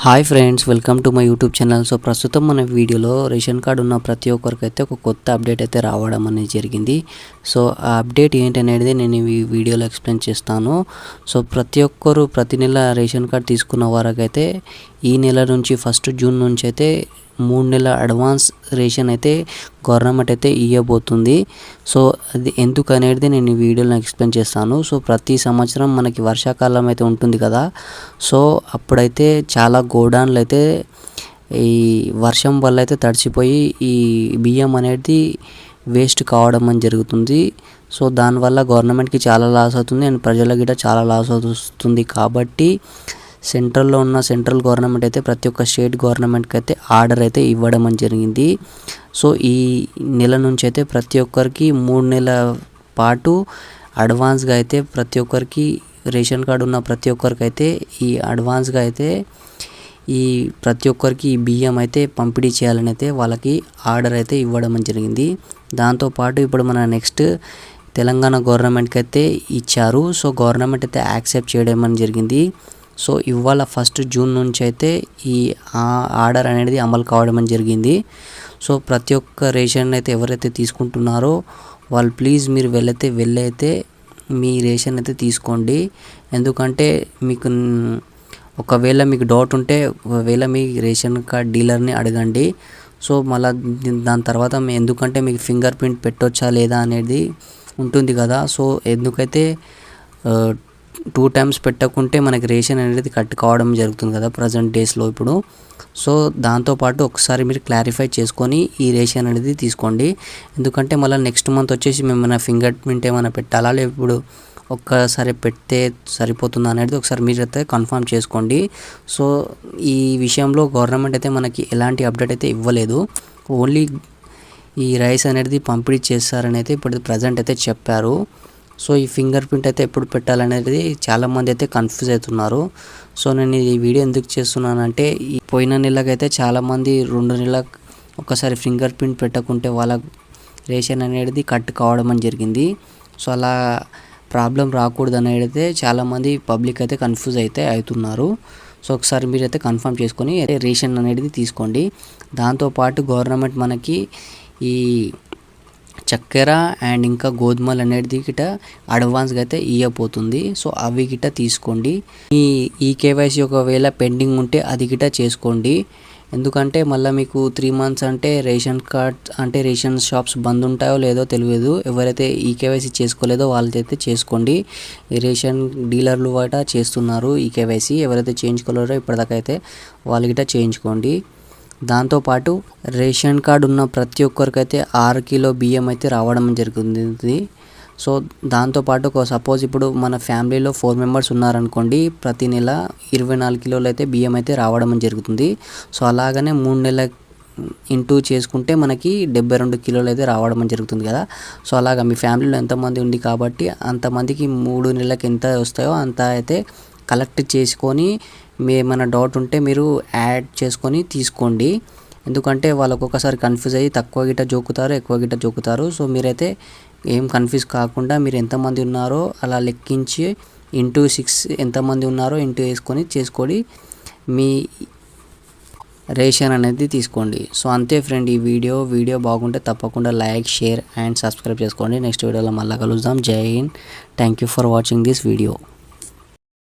Hi friends, welcome to my YouTube channel. So ప్రస్తుతం మన వీడియోలో రేషన్ కార్డు ఉన్న ప్రతి ఒక్కరికైతే ఒక కొత్త అప్డేట్ అయితే రావడం అనేది జరిగింది. సో ఆ అప్డేట్ ఏంటనేది నేను ఈ వీడియోలో ఎక్స్ప్లెయిన్ చేస్తాను. సో ప్రతి ఒక్కరు ప్రతి నెల రేషన్ కార్డు తీసుకున్న వారికైతే ఈ నెల నుంచి 1 జూన్ నుంచి అయితే 3 నెలల అడ్వాన్స్ రేషన్ అయితే గవర్నమెంట్ అయితే ఇవ్వబోతుంది. సో అది ఎందుకు అనేది నేను ఈ వీడియోలో ఎక్స్ప్లెయిన్ చేస్తాను. సో ప్రతి సంవత్సరం మనకి వర్షాకాలం అయితే ఉంటుంది కదా. సో అప్పుడైతే చాలా గోడౌన్లు అయితే ఈ వర్షం వల్ల అయితే తడిసిపోయి ఈ బియ్యం అనేది వేస్ట్ కావడం అని జరుగుతుంది. సో దానివల్ల గవర్నమెంట్కి చాలా లాస్ అవుతుంది అండ్ ప్రజలకి కూడా చాలా లాస్ వస్తుంది. కాబట్టి సెంట్రల్లో ఉన్న సెంట్రల్ గవర్నమెంట్ అయితే ప్రతి ఒక్క స్టేట్ గవర్నమెంట్కి అయితే ఆర్డర్ అయితే ఇవ్వడం అని జరిగింది. సో ఈ నెల నుంచి అయితే ప్రతి ఒక్కరికి 3 నెలల పాటు అడ్వాన్స్గా అయితే ప్రతి ఒక్కరికి రేషన్ కార్డు ఉన్న ప్రతి ఒక్కరికి అయితే ఈ అడ్వాన్స్గా అయితే ఈ ప్రతి ఒక్కరికి ఈ బియ్యం అయితే పంపిణీ చేయాలని అయితే వాళ్ళకి ఆర్డర్ అయితే ఇవ్వడం అని జరిగింది. దాంతోపాటు ఇప్పుడు మన నెక్స్ట్ తెలంగాణ గవర్నమెంట్కి అయితే ఇచ్చారు. సో గవర్నమెంట్ అయితే యాక్సెప్ట్ చేయడం అని జరిగింది. సో ఇవాళ 1 జూన్ నుంచి అయితే ఈ ఆర్డర్ అనేది అమలు కావడం అని జరిగింది. సో ప్రతి ఒక్క రేషన్ అయితే ఎవరైతే తీసుకుంటున్నారో వాళ్ళు ప్లీజ్ మీరు వెళ్ళైతే మీ రేషన్ అయితే తీసుకోండి. ఎందుకంటే మీకు ఒకవేళ మీకు డౌట్ ఉంటే ఒకవేళ మీ రేషన్ కార్డ్ డీలర్ని అడగండి. సో మళ్ళీ దాని తర్వాత ఎందుకంటే మీకు ఫింగర్ ప్రింట్ పెట్టొచ్చా లేదా అనేది ఉంటుంది కదా. సో ఎందుకైతే 2 టైమ్స్ పెట్టకుంటే మనకి రేషన్ అనేది కట్ కావడం జరుగుతుంది కదా ప్రజెంట్ డేస్లో ఇప్పుడు. సో దాంతోపాటు ఒకసారి మీరు క్లారిఫై చేసుకొని ఈ రేషన్ అనేది తీసుకోండి. ఎందుకంటే మళ్ళీ నెక్స్ట్ మంత్ వచ్చేసి మేము ఫింగర్ ప్రింట్ ఏమైనా పెట్టాలా లేదా ఇప్పుడు ఒక్కసారి పెడితే సరిపోతుందా అనేది ఒకసారి మీరు అయితే కన్ఫర్మ్ చేసుకోండి. సో ఈ విషయంలో గవర్నమెంట్ అయితే మనకి ఎలాంటి అప్డేట్ అయితే ఇవ్వలేదు. ఓన్లీ ఈ రైస్ అనేది పంపిణీ చేస్తారని అయితే ఇప్పుడు ప్రజెంట్ అయితే చెప్పారు. సో ఈ ఫింగర్ ప్రింట్ అయితే ఎప్పుడు పెట్టాలనేది చాలామంది అయితే కన్ఫ్యూజ్ అవుతున్నారు. సో నేను ఈ వీడియో ఎందుకు చేస్తున్నానంటే ఈ పోయిన నెలకైతే చాలామంది 2 నెలల ఒకసారి ఫింగర్ ప్రింట్ పెట్టకుంటే వాళ్ళ రేషన్ అనేది కట్ కావడం అని జరిగింది. సో అలా ప్రాబ్లం రాకూడదు అనేది చాలామంది పబ్లిక్ అయితే కన్ఫ్యూజ్ అయితే అవుతున్నారు. సో ఒకసారి మీరైతే కన్ఫర్మ్ చేసుకొని రేషన్ అనేది తీసుకోండి. దాంతోపాటు గవర్నమెంట్ మనకి ఈ చక్కెర అండ్ ఇంకా గోధుమలు అనేది గిట అడ్వాన్స్గా అయితే ఇవ్వబోతుంది. సో అవి గిట తీసుకోండి. ఈ కేవైసీ ఒకవేళ పెండింగ్ ఉంటే అది గిట చేసుకోండి. ఎందుకంటే మళ్ళీ మీకు 3 మంత్స్ అంటే రేషన్ కార్డ్ అంటే రేషన్ షాప్స్ బంద్ ఉంటాయో లేదో తెలియదు. ఎవరైతే ఈ కేవైసీ చేసుకోలేదో వాళ్ళైతే చేసుకోండి. ఈ రేషన్ డీలర్లు గట చేస్తున్నారు ఈ కేవైసీ. ఎవరైతే చేయించుకోలేరో ఇప్పటిదాకా అయితే వాళ్ళు గిట చేయించుకోండి. దాంతోపాటు రేషన్ కార్డు ఉన్న ప్రతి ఒక్కరికైతే 6 కిలో బియ్యం అయితే రావడం జరుగుతుంది. సో దాంతోపాటు సపోజ్ ఇప్పుడు మన ఫ్యామిలీలో 4 మెంబర్స్ ఉన్నారనుకోండి, ప్రతి నెల 24 కిలోలు అయితే బియ్యం అయితే రావడం జరుగుతుంది. సో అలాగనే 3 నెలల ఇంటూ చేసుకుంటే మనకి 72 కిలోలు అయితే రావడం జరుగుతుంది కదా. సో అలాగా మీ ఫ్యామిలీలో ఎంతమంది ఉంది కాబట్టి అంతమందికి 3 నెలలకు ఎంత వస్తాయో అంత అయితే కలెక్ట్ చేసుకొని మీ ఏమైనా డౌట్ ఉంటే మీరు యాడ్ చేసుకొని తీసుకోండి. ఎందుకంటే వాళ్ళకు ఒకసారి కన్ఫ్యూజ్ అయ్యి తక్కువ గిట్ట జోకుతారు, ఎక్కువ గిట్ట జోకుతారు. సో మీరైతే ఏం కన్ఫ్యూజ్ కాకుండా మీరు ఎంతమంది ఉన్నారో అలా లెక్కించి ఇంటూ 6 ఎంతమంది ఉన్నారో ఇంటూ వేసుకొని చేసుకోండి, మీ రేషన్ అనేది తీసుకోండి. సో అంతే ఫ్రెండ్, ఈ వీడియో బాగుంటే తప్పకుండా లైక్, షేర్ అండ్ సబ్స్క్రైబ్ చేసుకోండి. నెక్స్ట్ వీడియోలో మళ్ళీ కలుద్దాం. జై Hind. Thank you for watching this video.